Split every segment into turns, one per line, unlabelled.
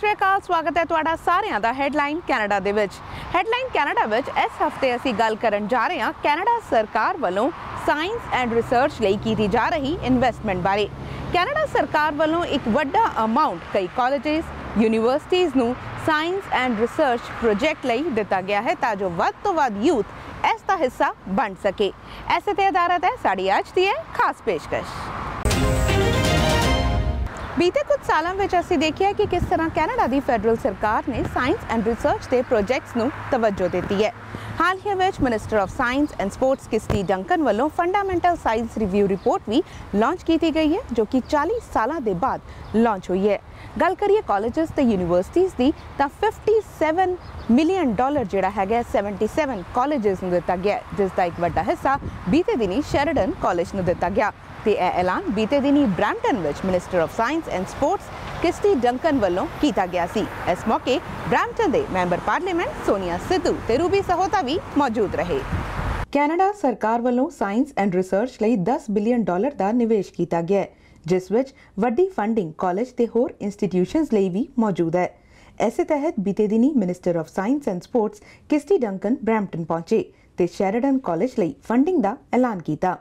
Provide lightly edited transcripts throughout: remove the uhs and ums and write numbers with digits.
श्री अकाल स्वागत है तुहाडा सारिਆਂ ਦਾ ਹੈਡਲਾਈਨ ਕੈਨੇਡਾ ਦੇ ਵਿੱਚ। ਹੈਡਲਾਈਨ ਕੈਨੇਡਾ ਵਿੱਚ ਇਸ ਹਫਤੇ ਅਸੀਂ ਗੱਲ ਕਰਨ ਜਾ ਰਹੇ ਹਾਂ ਕੈਨੇਡਾ ਸਰਕਾਰ ਵੱਲੋਂ ਸਾਇੰਸ ਐਂਡ ਰਿਸਰਚ ਲਈ ਕੀਤੀ ਜਾ ਰਹੀ ਇਨਵੈਸਟਮੈਂਟ ਬਾਰੇ। ਕੈਨੇਡਾ ਸਰਕਾਰ ਵੱਲੋਂ ਇੱਕ ਵੱਡਾ ਅਮਾਉਂਟ ਕਈ ਕਾਲਜਿਸ ਯੂਨੀਵਰਸਿਟੀਜ਼ ਨੂੰ ਸਾਇੰਸ ਐਂਡ ਰਿਸਰਚ ਪ੍ਰੋਜੈਕਟ ਲਈ ਦਿੱਤਾ ਗਿਆ ਹੈ ਤਾਂ ਜੋ ਵੱਧ ਤੋਂ ਵੱਧ ਯੂਥ ਇਸ ਦਾ ਹਿੱਸਾ ਬਣ ਸਕੇ। ਐਸੇ ਤੇ ਆਧਾਰਿਤ ਹੈ ਸਾਡੀ ਅੱਜ ਦੀ ਇਹ ਖਾਸ ਪੇਸ਼ਕਸ਼। बीते कुछ सालों में असीं देखिया कि किस तरह कैनेडा की फैडरल सरकार ने साइंस एंड रिसर्च के प्रोजेक्ट्स नूं तवज्जो दी है। हाल ही में minister of science and sports Kirsty Duncan वालों फंडामेंटल साइंस रिव्यू रिपोर्ट भी लॉन्च की गई है जो कि 40 साल के बाद लॉन्च हुई है। गल करिए कॉलेजेस ते यूनीवर्सिटीज़ की तो $57 मिलियन जिहड़ा है 77 कॉलेजेस नूं दिता गया जिसका एक वड्डा हिस्सा बीते दिनी शेरिडन कॉलेज नूं दिता गया। ते ऐलान बीते दिनी ब्रैम्पटन विच minister of science and sports Kirsty Duncan वालों किया गया सी। इस मौके ब्रैम्पटन के मैंबर पार्लीमेंट सोनिया सिद्धू ते रूबी सहोता भी मौजूद रहे। कैनेडा सरकार वालों साइंस एंड रिसर्च लई $10 बिलियन का निवेश किया गया है जिस विच वड्डी फंडिंग कॉलेज ते होर इंस्टीट्यूशनस लई भी मौजूद है। इस तहत बीते दिनी minister of science and sports Kirsty Duncan Brampton पहुंचे ते शेरिडन कॉलेज लई फंडिंग का ऐलान किया।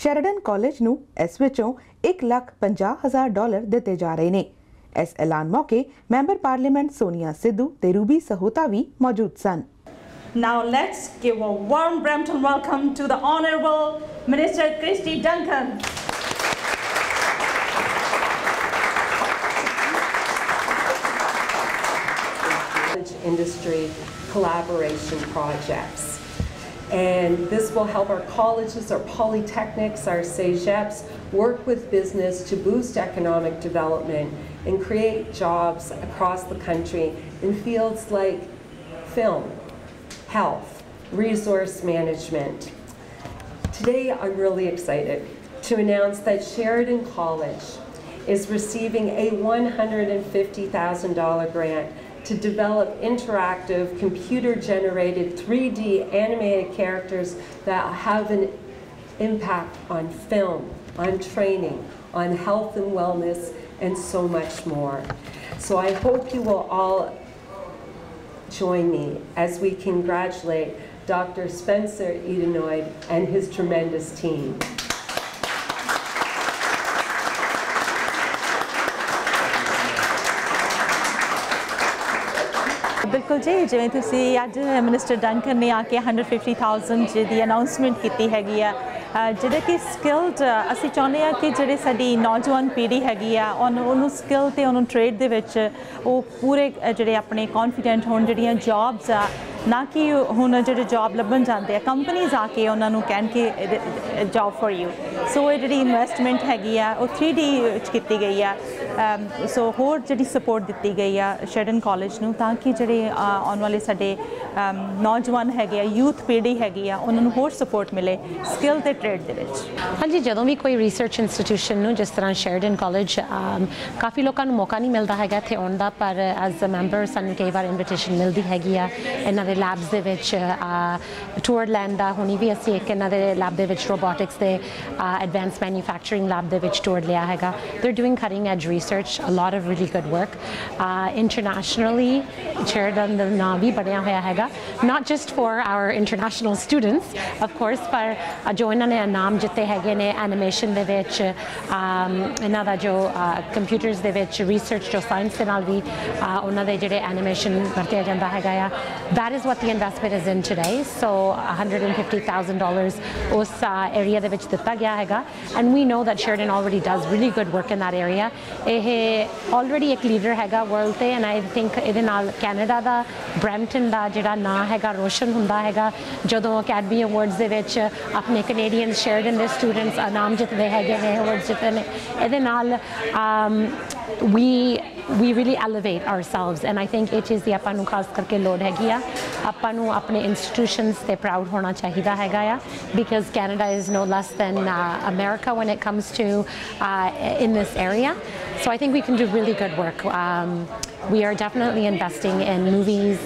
शेरिडन कॉलेज नूं इस विचों $1,50,000 दिते जा रहे ने। इस ऐलान मौके मैंबर पार्लीमेंट सोनिया सिद्धू ते रूबी सहोता भी मौजूद सन।
Now let's give a warm Brampton welcome to the Honourable Minister Kirsty Duncan.
Industry collaboration projects. And this will help our colleges, our polytechnics, our CEGEPs work with business to boost economic development and create jobs across the country in fields like film, health, resource management. Today I'm really excited to announce that Sheridan College is receiving a $150,000 grant to develop interactive computer-generated 3D animated characters that have an impact on film, on training, on health and wellness, and so much more. So I hope you will all join me as we congratulate Dr. Spencer Edenoid and his tremendous team.
बिल्कुल जी जिवें तुसी अज minister Duncan ने आके 150,000 जी announcement की हैगी आ जिहदे कि skilled असीं चाहुंदे आ कि जिहड़ी साडी नौजवान पीढ़ी हैगी आ उन्होंने स्किल ते उन्होंने ट्रेड दे विच वो पूरे जिहड़े अपने कॉन्फिडेंट होण जिहड़ियां जॉब्स आ ना कि हुण जिहड़े जॉब लभन जाते हैं कंपनीज आके उन्होंने कहन कि जॉब फॉर यू। सो ये जिहड़ी इन्वेस्टमेंट हैगी आ वो 3D की गई है। सो होर जिहड़ी सपोर्ट दी गई है शेरिडन कॉलेज नूं ताकि जिहड़े आने वाले साडे नौजवान हैगे यूथ पीढ़ी हैगी आ उन्होंने होर सपोर्ट मिले स्किल ते ट्रेड दे विच।
हाँ जी जदों भी कोई रिसर्च इंस्टीट्यूशन नूं जिस तरह शेरिडन कॉलेज काफ़ी लोगों को मौका नहीं मिलता हैगा इत्थे आउण दा पर एज अ मैंबर सानूं कई बार इनविटेशन मिलती हैगी आ इन्हां दे लैब्स दे विच टूर लैन दा हुणी भी असीं एक इन्हां दे लैब दे विच रोबोटिक्स दे एडवांस मैन्युफैक्चरिंग लैब दे विच टूर लिया हैगा। They are doing cutting edge research, a lot of really good work. Internationally, Sheridan ਦਾ ਨਾਮ ਵੀ ਬਣਿਆ ਹੋਇਆ ਹੈਗਾ not just for our international students of course ਪਰ ਜੋ ਇਹਨਾਂ ਨੇ ਨਾਮ ਜਿੱਤੇ ਹੈਗੇ ਨੇ ਐਨੀਮੇਸ਼ਨ ਦੇ ਵਿੱਚ ਇਹਨਾਂ ਦਾ ਜੋ ਕੰਪਿਊਟਰਸ ਦੇ ਵਿੱਚ ਰਿਸਰਚ ਜੋ ਸਾਇੰਸ ਦੇ ਨਾਲ ਵੀ ਉਹਨਾਂ ਦੇ ਜਿਹੜੇ ਐਨੀਮੇਸ਼ਨ ਵਰਤਿਆ ਜਾਂਦਾ ਹੈਗਾ ਆ that is what the investment is in today. So $150,000 ਉਸ ਏਰੀਆ ਦੇ ਵਿੱਚ ਦਿੱਤਾ ਗਿਆ ਹੈਗਾ and we know that Sheridan already does really good work in that area. ਇਹ ਆਲਰੇਡੀ ਇੱਕ ਲੀਡਰ ਹੈਗਾ ਵਰਲਡ ਤੇ ਐਂਡ ਆਈ ਥਿੰਕ ਇਹਦੇ ਨਾਲ ਕੈਨੇਡਾ ਦਾ ਬ੍ਰੈਂਪਟਨ ਦਾ ਜਿਹੜਾ ਨਾਂ ਹੈਗਾ ਰੋਸ਼ਨ ਹੁੰਦਾ ਹੈਗਾ ਜਦੋਂ ਅਕੈਡਮੀ ਅਵਾਰਡਸ ਦੇ ਵਿੱਚ ਆਪਣੇ ਕੈਨੇਡੀਅਨ ਸ਼ੇਰਿਡਨ ਦੇ ਸਟੂਡੈਂਟਸ ਇਨਾਮ ਜਿੱਤਦੇ ਹੈਗੇ ਨੇ ਅਵਾਰਡ ਜਿੱਤਦੇ ਨੇ ਇਹਦੇ ਨਾਲ we really elevate ourselves and I think ਇਹ ਚੀਜ਼ ਦੀ ਆਪਾਂ ਨੂੰ ਖਾਸ ਕਰਕੇ ਲੋੜ ਹੈਗੀ ਆ ਆਪਾਂ ਨੂੰ ਆਪਣੇ ਇੰਸਟੀਟਿਊਸ਼ਨਸ ਤੇ ਪ੍ਰਾਊਡ ਹੋਣਾ ਚਾਹੀਦਾ ਹੈਗਾ ਆ because Canada is no less than America when it comes to in this area. So I think we can do really good work. We are definitely investing in movies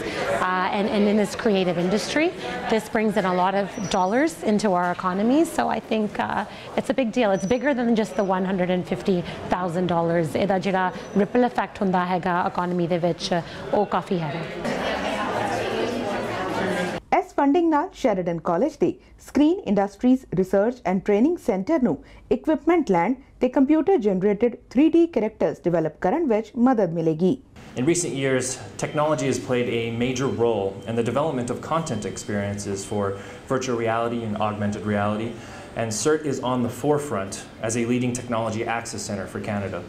and in this creative industry. This brings in a lot of dollars into our economy, so I think it's a big deal. It's bigger than just the $150,000. ਇਹਦਾ ਜਿਹੜਾ ripple effect impact ਹੁੰਦਾ ਹੈਗਾ economy ਦੇ ਵਿੱਚ ਉਹ ਕਾਫੀ ਹੈਗਾ।
ਇਸ funding ਨਾਲ ਸ਼ੈਰਿਡਨ ਕਾਲਜ ਦੇ screen industries research and training centre ਨੂੰ ਇਕਵਿਪਮੈਂਟ ਲੈਣ ਤੇ computer generated 3D characters develop ਕਰਨ ਵਿੱਚ ਮਦਦ ਮਿਲੇਗੀ।
In recent years, technology has played a major role in the development of content experiences for virtual reality and augmented reality, and CERT is on the forefront as a leading technology access center for Canada.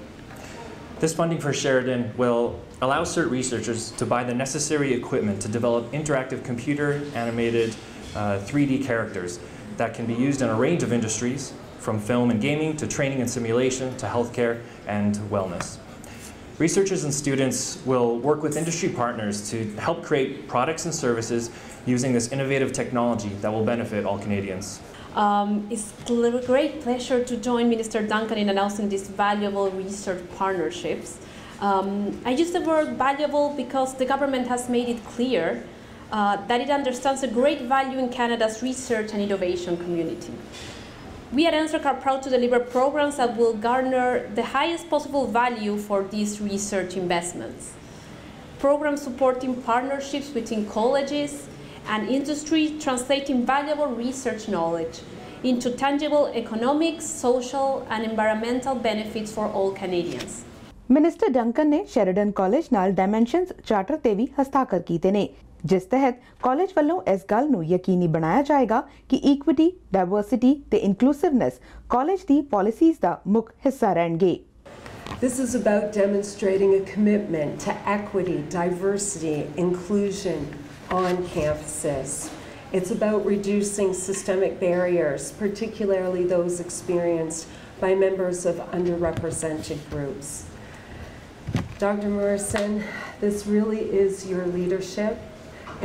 This funding for Sheridan will allow CERT researchers to buy the necessary equipment to develop interactive computer animated 3D characters that can be used in a range of industries, from film and gaming to training and simulation to healthcare and wellness. Researchers and students will work with industry partners to help create products and services using this innovative technology that will benefit all Canadians.
It's a great pleasure to join Minister Duncan in announcing these valuable research partnerships. I use the word valuable because the government has made it clear that it understands the great value in Canada's research and innovation community. We at NSERC are proud to deliver programs that will garner the highest possible value for these research investments. Programs supporting partnerships between colleges and industry, translating valuable research knowledge into tangible economic, social and environmental benefits for all Canadians.
Minister Duncan ਨੇ ਸ਼ੈਰਿਡਨ college ਨਾਲ ਡਾਇਮੈਂਸ਼ਨਸ charter ਤੇ ਵੀ ਹਸਤਾਖਰ ਕੀਤੇ ਨੇ, ਜਿਸ ਤਹਿਤ college ਵੱਲੋਂ ਇਸ ਗੱਲ ਨੂੰ ਯਕੀਨੀ ਬਣਾਇਆ ਜਾਏਗਾ ਕਿ ਇਕੁਇਟੀ, ਡਾਇਵਰਸਿਟੀ ਤੇ ਇਨਕਲੂਸਿਵਨੈਸ ਕਾਲਜ ਦੀ ਪਾਲਿਸੀਜ਼ ਦਾ ਮੁੱਖ ਹਿੱਸਾ ਰਹਿਣਗੇ।
This is about demonstrating a commitment to equity, diversity, inclusion on campuses. It's about reducing systemic barriers, particularly those experienced by members of underrepresented groups. Dr. Morrison, this really is your leadership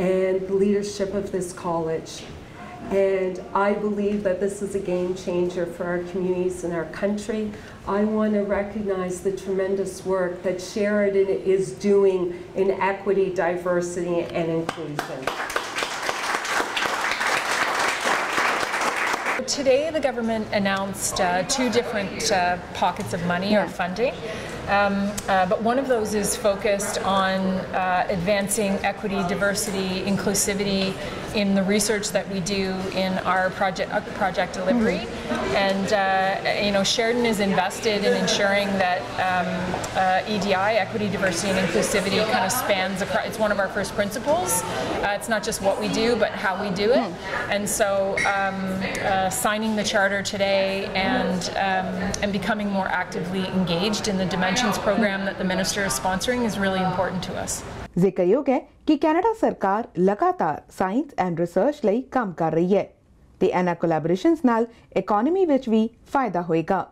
and the leadership of this college. And I believe that this is a game changer for our communities and our country. I want to recognize the tremendous work that Sheridan is doing in equity, diversity, and inclusion.
Today the government announced two different pockets of money or funding. But one of those is focused on advancing equity, diversity, inclusivity in the research that we do in our project delivery. And Sheridan is invested in ensuring that EDI, equity, diversity and inclusivity, kind of spans across. It's one of our first principles. It's not just what we do, but how we do it. And so signing the charter today and becoming more actively engaged in the Dimensions program that the Minister is sponsoring is really important to us.
ਜ਼ਿਕਰਯੋਗ ਹੈ ਕਿ Canada ਸਰਕਾਰ ਲਗਾਤਾਰ science and research ਲਈ ਕੰਮ ਕਰ ਰਹੀ ਹੈ ਤੇ ਇਹਨਾਂ ਕੋਲੈਬੋਰੇਸ਼ਨਸ ਨਾਲ ਇਕਨੋਮੀ ਵਿੱਚ ਵੀ ਫਾਇਦਾ ਹੋਏਗਾ।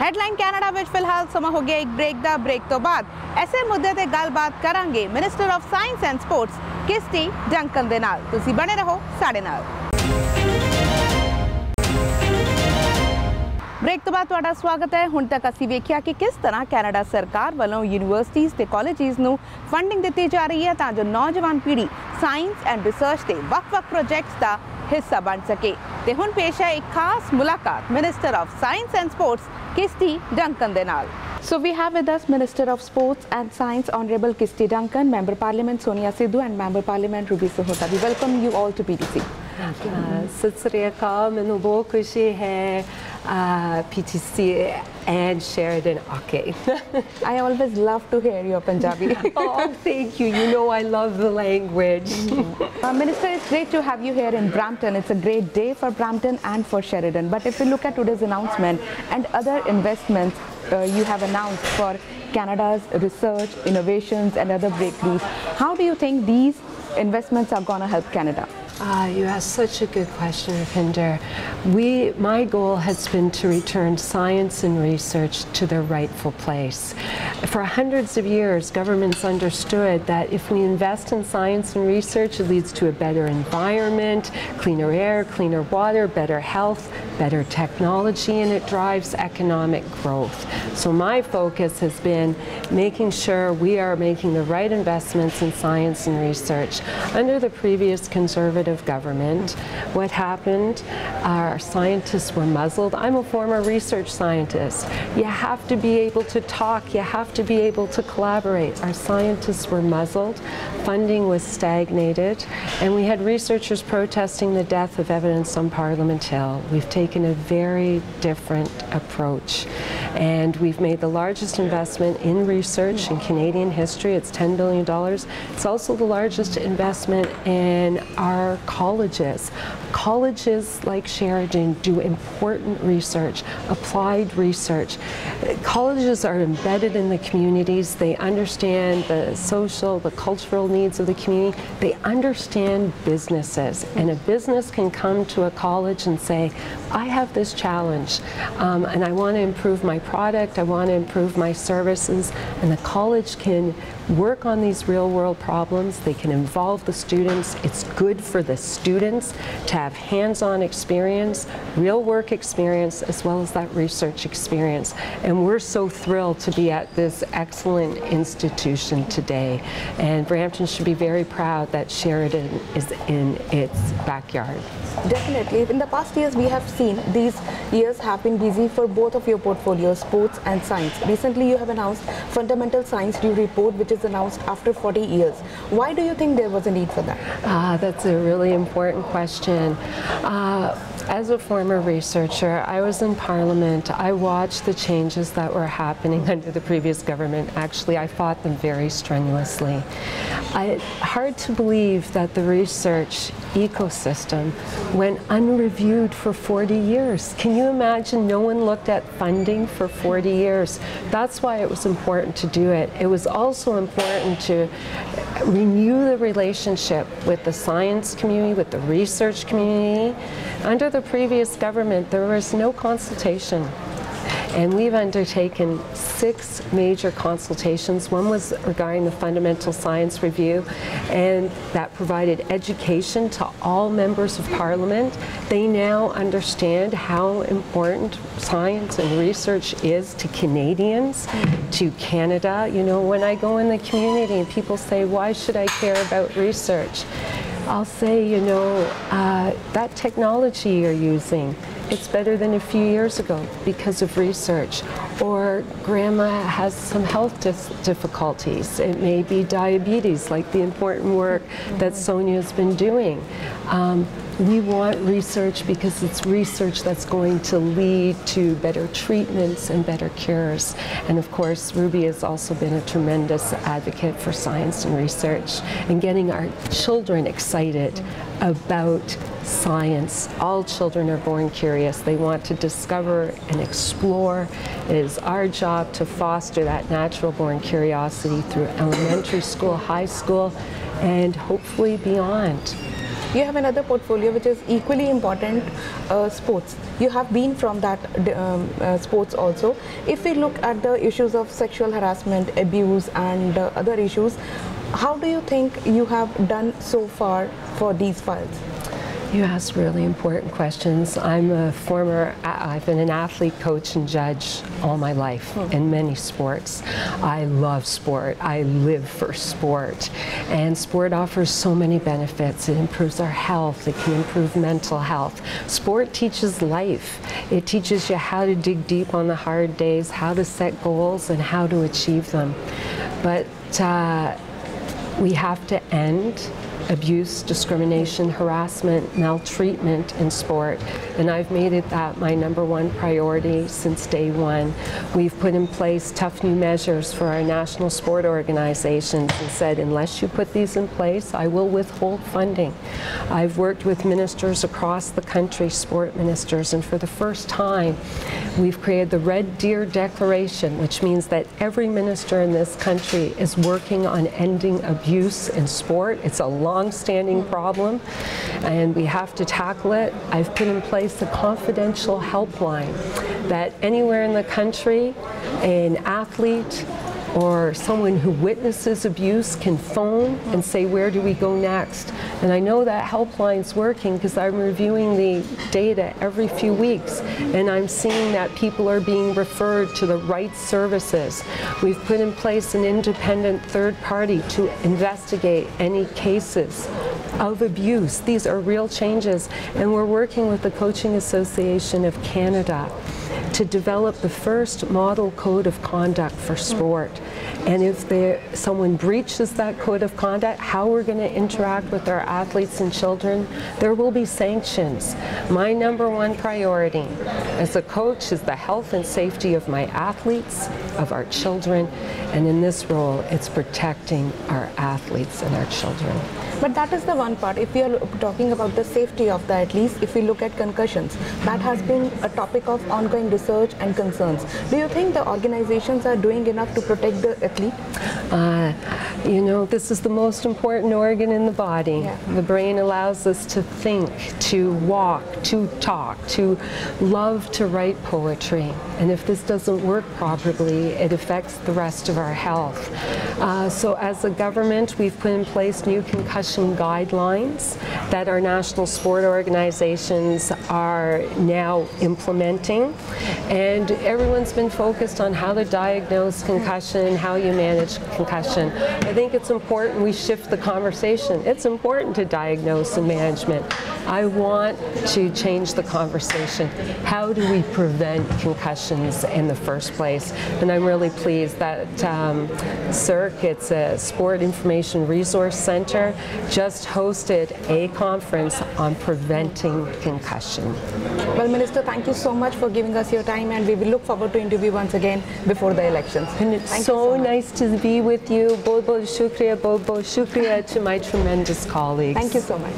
ਹੈਡਲਾਈਨ ਕੈਨੇਡਾ ਵਿੱਚ ਫਿਲਹਾਲ ਸਮਾਂ ਹੋ ਗਿਆ ਇੱਕ ਬ੍ਰੇਕ ਦਾ। ਬ੍ਰੇਕ ਤੋਂ ਬਾਅਦ ਐਸੇ ਮੁੱਦੇ ਤੇ ਗੱਲਬਾਤ ਕਰਾਂਗੇ minister of science and sports Kirsty Duncan ਦੇ ਨਾਲ। ਤੁਸੀਂ ਬਣੇ ਰਹੋ ਸਾਡੇ ਨਾਲ। ਬ੍ਰੇਕ ਤੋਂ ਬਾਅਦ ਤੁਹਾਡਾ ਸਵਾਗਤ ਹੈ। ਹੁਣ ਤੱਕ ਅਸੀਂ ਵੇਖਿਆ ਕਿ ਕਿਸ ਤਰ੍ਹਾਂ ਕੈਨੇਡਾ ਸਰਕਾਰ ਵੱਲੋਂ ਯੂਨੀਵਰਸਿਟੀਜ਼ ਤੇ ਕਾਲਜਿਸ ਨੂੰ ਫੰਡਿੰਗ ਦਿੱਤੀ ਜਾ ਰਹੀ ਹੈ ਤਾਂ ਜੋ ਨੌਜਵਾਨ ਪੀੜ੍ਹੀ ਸਾਇੰਸ ਐਂਡ ਰਿਸਰਚ ਦੇ ਵੱਖ-ਵੱਖ ਪ੍ਰੋਜੈਕਟਸ ਦਾ ਹਿੱਸਾ ਬਣ ਸਕੇ। ਤੇ ਹੁਣ ਪੇਸ਼ ਹੈ ਇੱਕ ਖਾਸ ਮੁਲਾਕਾਤ minister of science and sports Kirsty Duncan ਦੇ ਨਾਲ। So we have with us Minister of Sports and Science Honorable Kirsty Duncan, Member Parliament Sonia Sidhu and Member Parliament Ruby Sahota. We welcome you all to PTC.
Sat Sri ਅਕਾਲ। ਮੈਨੂੰ ਬਹੁਤ ਖੁਸ਼ੀ ਹੈ PTC and Sheridan ਆਕੇ।
I always love to hear your Punjabi.
Oh, thank you. You know I love the language.
Minister, it's great to have you here in Brampton. It's a great day for Brampton and for Sheridan. But if we look at today's announcement and other investments you have announced for Canada's research, innovations and other breakthroughs, how do you think these investments are going to help Canada?
You asked such a good question, Rupinder. My goal has been to return science and research to their rightful place. For hundreds of years, governments understood that if we invest in science and research, it leads to a better environment, cleaner air, cleaner water, better health, better technology, and it drives economic growth. So my focus has been making sure we are making the right investments in science and research. Under the previous Conservative head of government. What happened? Our scientists were muzzled. I'm a former research scientist. You have to be able to talk. You have to be able to collaborate. Our scientists were muzzled. Funding was stagnated. And we had researchers protesting the death of evidence on Parliament Hill. We've taken a very different approach. And we've made the largest investment in research in Canadian history. It's $10 billion. It's also the largest investment in our colleges. Colleges like Sheridan do important research, applied research. Colleges are embedded in the communities. They understand the social, the cultural needs of the community. They understand businesses. And a business can come to a college and say, I have this challenge and I want to improve my product, I want to improve my services, and the college can work on these real world problems. They can involve the students. It's good for the students to have hands-on experience, real work experience, as well as that research experience. And we're so thrilled to be at this excellent institution today. And Brampton should be very proud that Sheridan is in its backyard.
Definitely. In the past years, we have seen these years have been busy for both of your portfolios, sports and science. Recently, you have announced Fundamental Science Review Report, which is announced after 40 years. Why do you think there was a need for that?
That's a really important question. As a former researcher, I was in Parliament. I watched the changes that were happening under the previous government. Actually, I fought them very strenuously. It's hard to believe that the research ecosystem went unreviewed for 40 years. Can you imagine? No one looked at funding for 40 years. That's why it was important to do it. It was also important to renew the relationship with the science community, with the research community. Under the previous government, there was no consultation. And we've undertaken 6 major consultations. One was regarding the Fundamental Science Review, and that provided education to all members of Parliament. They now understand how important science and research is to Canadians, to Canada. You know, when I go in the community and people say, why should I care about research? I'll say, you know, that technology you're using, it's better than a few years ago because of research. Or grandma has some health difficulties. It may be diabetes, like the important work that Sonia's been doing. We want research because it's research that's going to lead to better treatments and better cures. And of course, Ruby has also been a tremendous advocate for science and research and getting our children excited about science. All children are born curious. They want to discover and explore. It is our job to foster that natural born curiosity through elementary school, high school, and hopefully beyond.
You have another portfolio which is equally important, sports. You have been from that sports also. If we look at the issues of sexual harassment, abuse and other issues, how do you think you have done so far for these files?
You ask really important questions. I've been an athlete, coach, and judge all my life in many sports. I love sport. I live for sport. And sport offers so many benefits. It improves our health. It can improve mental health. Sport teaches life. It teaches you how to dig deep on the hard days, how to set goals, and how to achieve them. But we have to end abuse, discrimination, harassment, maltreatment in sport. And I've made it that my #1 priority since day one. We've put in place tough new measures for our national sport organizations and said, unless you put these in place, I will withhold funding. I've worked with ministers across the country, sport ministers, and for the first time, we've created the Red Deer Declaration, which means that every minister in this country is working on ending abuse in sport. It's a long-standing problem, and we have to tackle it. I've put in place a confidential helpline that anywhere in the country, an athlete or someone who witnesses abuse can phone and say, where do we go next? And I know that helpline's working because I'm reviewing the data every few weeks, and I'm seeing that people are being referred to the right services. We've put in place an independent third party to investigate any cases of abuse. These are real changes, and we're working with the Coaching Association of Canada to develop the first model code of conduct for sport. And if someone breaches that code of conduct, how we're going to interact with our athletes and children, there will be sanctions. My number one priority as a coach is the health and safety of my athletes, of our children, and in this role, it's protecting our athletes and our children.
But that is the one part. If we are talking about the safety of the athletes, if we look at concussions, that has been a topic of ongoing research and concerns. Do you think the organizations are doing enough to protect the athlete?
You know, this is the most important organ in the body.
Yeah.
The brain allows us to think, to walk, to talk, to love to write poetry. And if this doesn't work properly, it affects the rest of our health. So as a government, we've put in place new concussion guidelines that our national sport organizations are now implementing. And everyone's been focused on how to diagnose concussion, how you manage concussion. I think it's important we shift the conversation. It's important to diagnose and management. I want to change the conversation. How do we prevent concussions in the first place? And I'm really pleased that CIRC, it's a Sport Information Resource Center, just hosted a conference on preventing concussion.
Well, Minister, thank you so much for giving us your time, and we will look forward to interview once again before the elections.
And it's so nice to be with you. Bahut bahut shukriya to my tremendous colleagues.
Thank you so much.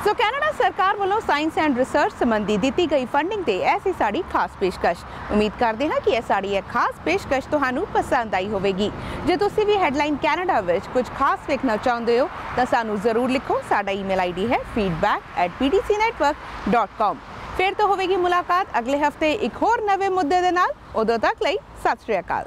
So Canada सरकार ਵੱਲੋਂ science and research ਸੰਬੰਧੀ ਦਿੱਤੀ ਗਈ funding ਤੇ ਐਸੀ ਸਾਡੀ ਖਾਸ ਪੇਸ਼ਕਸ਼। ਉਮੀਦ ਕਰਦੇ ਹਾਂ ਕਿ ਇਹ ਸਾਡੀ ਇਹ ਖਾਸ ਪੇਸ਼ਕਸ਼ ਤੁਹਾਨੂੰ ਪਸੰਦ ਆਈ ਹੋਵੇਗੀ। ਜੇ ਤੁਸੀਂ ਵੀ ਹੈਡਲਾਈਨ ਕੈਨੇਡਾ ਵਿੱਚ ਕੁਝ ਖਾਸ ਵੇਖਣਾ ਚਾਹੁੰਦੇ ਹੋ ਤਾਂ ਸਾਨੂੰ ਜ਼ਰੂਰ ਲਿਖੋ। ਸਾਡਾ ਈਮੇਲ ਆਈਡੀ ਹੈ feedback@pdcnetwork.com। ਫਿਰ ਤੋਂ ਹੋਵੇਗੀ ਮੁਲਾਕਾਤ ਅਗਲੇ ਹਫਤੇ ਇੱਕ ਹੋਰ ਨਵੇਂ ਮੁੱਦੇ ਦੇ ਨਾਲ। ਉਦੋਂ ਤੱਕ ਲਈ ਸਤਿ ਸ਼੍ਰੀ ਅਕਾਲ।